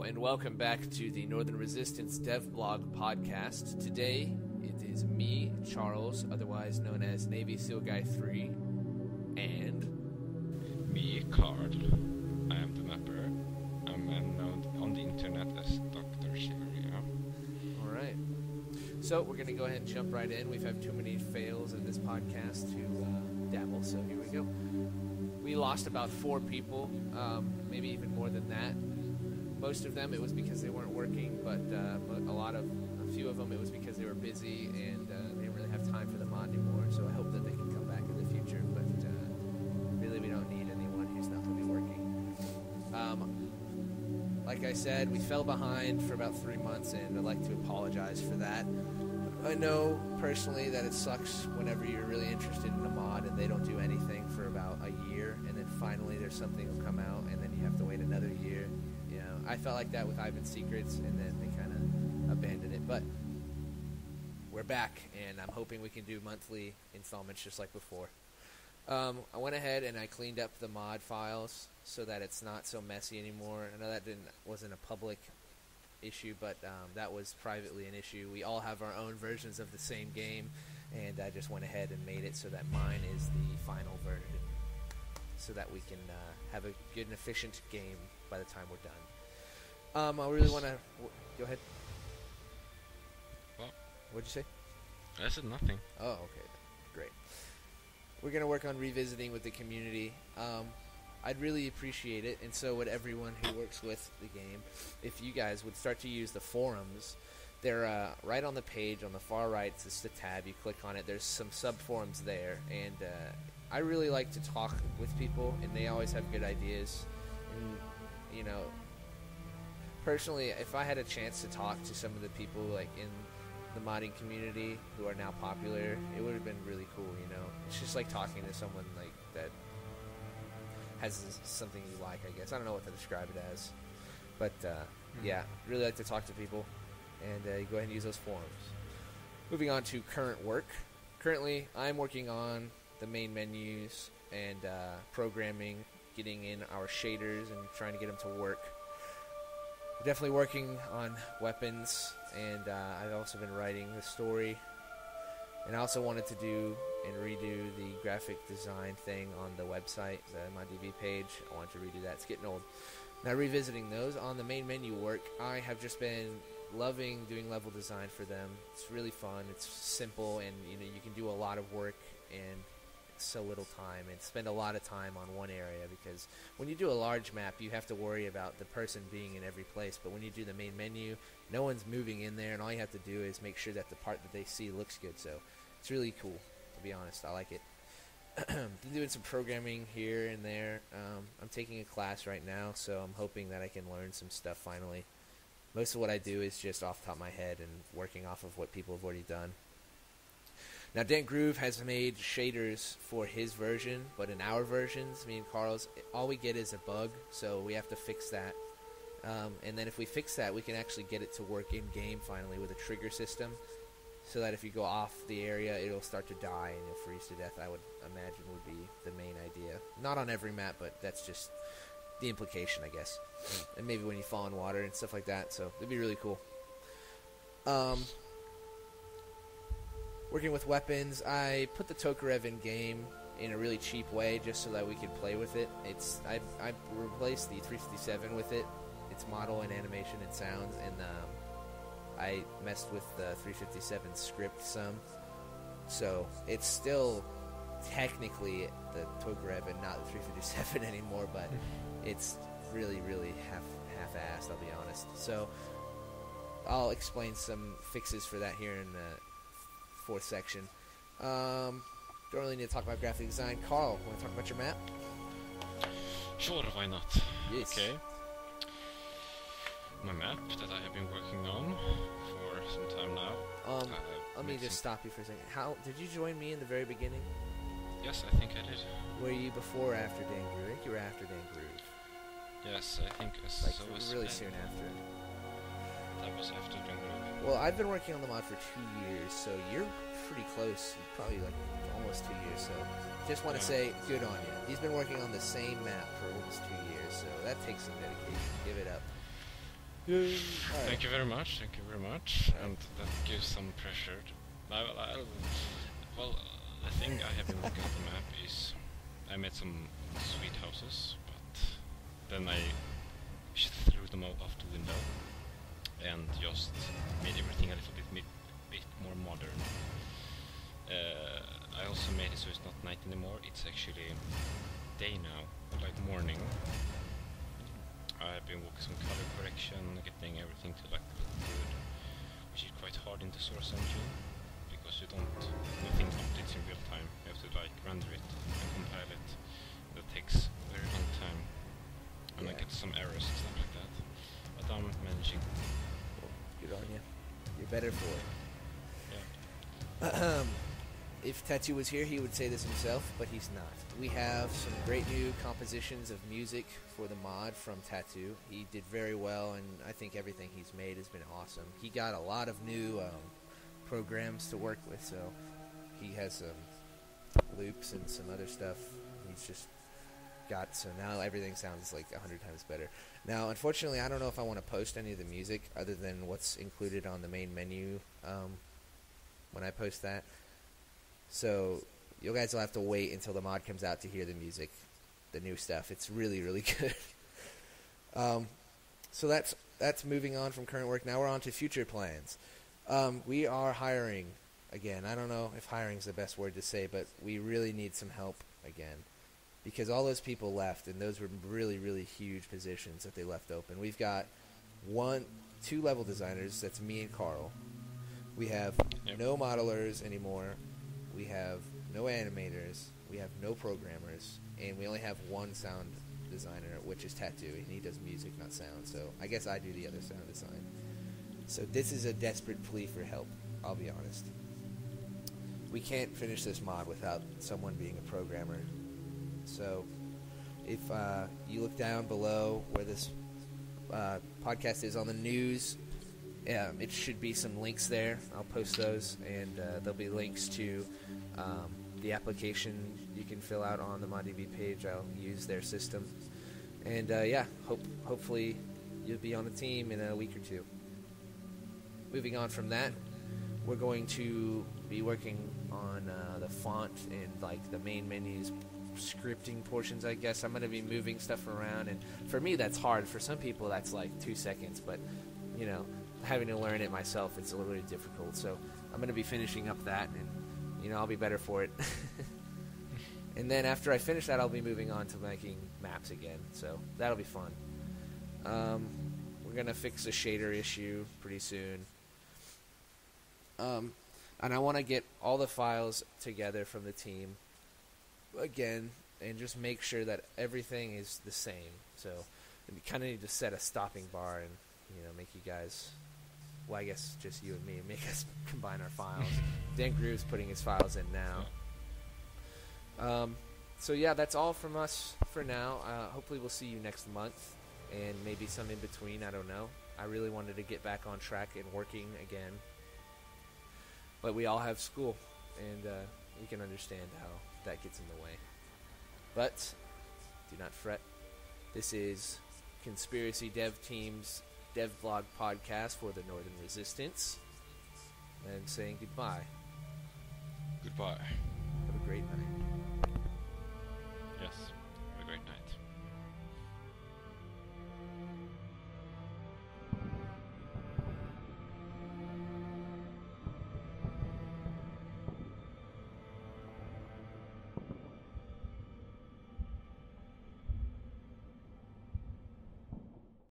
and welcome back to the Northern Resistance Devblog podcast. Today, it is me, Charles, otherwise known as Navy SEAL Guy 3, and... me, Carl. I am the mapper. I'm known on the internet as Dr. Shigeru. Alright. So, we're going to go ahead and jump right in. We've had too many fails in this podcast to dabble, so here we go. We lost about 4 people, maybe even more than that. Most of them, it was because they weren't working, but a few of them, it was because they were busy and they didn't really have time for the mod anymore. So I hope that they can come back in the future. But really, we don't need anyone who's not going to be working. Like I said, we fell behind for about 3 months, and I'd like to apologize for that. I know personally that it sucks whenever you're really interested in a mod and they don't do anything for about a year, and then finally there's something will come out, and then you have to wait another year. You know, I felt like that with Ivan Secrets, and then they kind of abandoned it. But we're back, and I'm hoping we can do monthly installments just like before. I went ahead and I cleaned up the mod files so that it's not so messy anymore. I know that wasn't a public issue, but that was privately an issue. We all have our own versions of the same game, and I just went ahead and made it so that mine is the final version, so that we can have a good and efficient game by the time we're done. I really want to... Go ahead. What? What'd you say? I said nothing. Oh, okay. Great. We're going to work on revisiting with the community. I'd really appreciate it, and so would everyone who works with the game, if you guys would start to use the forums. They're right on the page on the far right. It's just a tab. You click on it. There's some sub-forums there, and I really like to talk with people, and they always have good ideas. And, you know, personally, if I had a chance to talk to some of the people, like, in the modding community who are now popular, it would have been really cool, you know? It's just like talking to someone, like, that has something you like, I guess. I don't know what to describe it as. But, yeah, really like to talk to people, and you go ahead and use those forums. Moving on to current work. Currently, I'm working on the main menus and programming, getting in our shaders and trying to get them to work. We're definitely working on weapons, and I've also been writing the story. And I also wanted to do and redo the graphic design thing on the website, the MyDB page. I wanted to redo that. It's getting old. Now, revisiting those on the main menu work, I have just been loving doing level design for them. It's really fun. It's simple, and you know, you can do a lot of work in so little time and spend a lot of time on one area, because when you do a large map, you have to worry about the person being in every place. But when you do the main menu, no one's moving in there, and all you have to do is make sure that the part that they see looks good. So it's really cool, to be honest. I like it. Been doing some programming here and there. I'm taking a class right now, so I'm hoping that I can learn some stuff finally. Most of what I do is just off the top of my head and working off of what people have already done. Now, Dan Groove has made shaders for his version, but in our versions, me and Carl's, all we get is a bug, so we have to fix that. And then if we fix that, we can actually get it to work in-game finally with a trigger system, so that if you go off the area, it'll start to die and you'll freeze to death, I would imagine would be the main idea. Not on every map, but that's just the implication, I guess. And maybe when you fall in water and stuff like that, so it'd be really cool. Working with weapons, I put the Tokarev in game in a really cheap way just so that we could play with it. I replaced the 357 with it, its model and animation and sounds, and I messed with the 357 script some. So it's still technically the Tokarev and not the 357 anymore, but it's really, really half-assed, I'll be honest. So I'll explain some fixes for that here in the 4th section. Don't really need to talk about graphic design. Carl, want to talk about your map? Sure, why not? Yes. Okay. My map that I have been working on for some time now. Let me just stop you for a second. How did you join me in the very beginning? Yes, I think I did. Were you before or after Dan Groove? I think you were after Dan Groove. Yes, I think Like, so. Was really soon after. That was after Dan Groove. Well, I've been working on the mod for 2 years, so you're pretty close. You're probably like almost 2 years, so just want to say good on you. He's been working on the same map for almost 2 years, so that takes some dedication. Give it up. Yay. Thank you very much. Thank you very much. And that gives some pressure. Well, the thing I have been looking at the map is I made some sweet houses, but then I threw them out of the window and just made everything a little bit more modern. I also made it so it's not night anymore. It's actually day now, like morning. I've been working some color correction, getting everything to like look good, which is quite hard in the Source Engine because nothing updates in real time. You have to like render it and compile it. That takes a very long time, and I get some errors and stuff like that. But I'm managing. Well, good on you. You're better for it. Yeah. If Tattoo was here, he would say this himself, but he's not. We have some great new compositions of music for the mod from Tattoo. He did very well, and I think everything he's made has been awesome. He got a lot of new programs to work with, so he has some loops and some other stuff. He's just got, so now everything sounds like 100 times better. Now, unfortunately, I don't know if I want to post any of the music other than what's included on the main menu when I post that. So you guys will have to wait until the mod comes out to hear the music, the new stuff. It's really, really good. So that's moving on from current work. Now we're on to future plans. We are hiring again. I don't know if hiring is the best word to say, but we really need some help again because all those people left, and those were really, really huge positions that they left open. We've got 2 level designers. That's me and Carl. We have no modelers anymore. We have no animators, we have no programmers, and we only have 1 sound designer, which is Tattoo, and he does music, not sound, so I guess I do the other sound design. So this is a desperate plea for help, I'll be honest. We can't finish this mod without someone being a programmer. So if you look down below where this podcast is on the news, it should be some links there. I'll post those, and there'll be links to the application you can fill out on the ModDB page. I'll use their system. And hopefully you'll be on the team in a week or 2. Moving on from that, we're going to be working on the font and like the main menus, scripting portions, I guess. I'm going to be moving stuff around, and for me that's hard. For some people that's like 2 seconds, but you know, having to learn it myself, it's a little bit difficult. So I'm going to be finishing up that, and you know, I'll be better for it. And then after I finish that, I'll be moving on to making maps again. So that'll be fun. We're going to fix a shader issue pretty soon. And I want to get all the files together from the team again and just make sure that everything is the same. So we kind of need to set a stopping bar and, you know, make you guys, well, I guess just you and me, make us combine our files. Dan Groove's putting his files in now. So yeah, that's all from us for now. Hopefully we'll see you next month, and maybe some in between, I don't know. I really wanted to get back on track and working again. But we all have school, and we can understand how that gets in the way. But do not fret. This is Conspiracy Dev Team's DevBlog podcast for the Northern Resistance. And saying goodbye. Goodbye.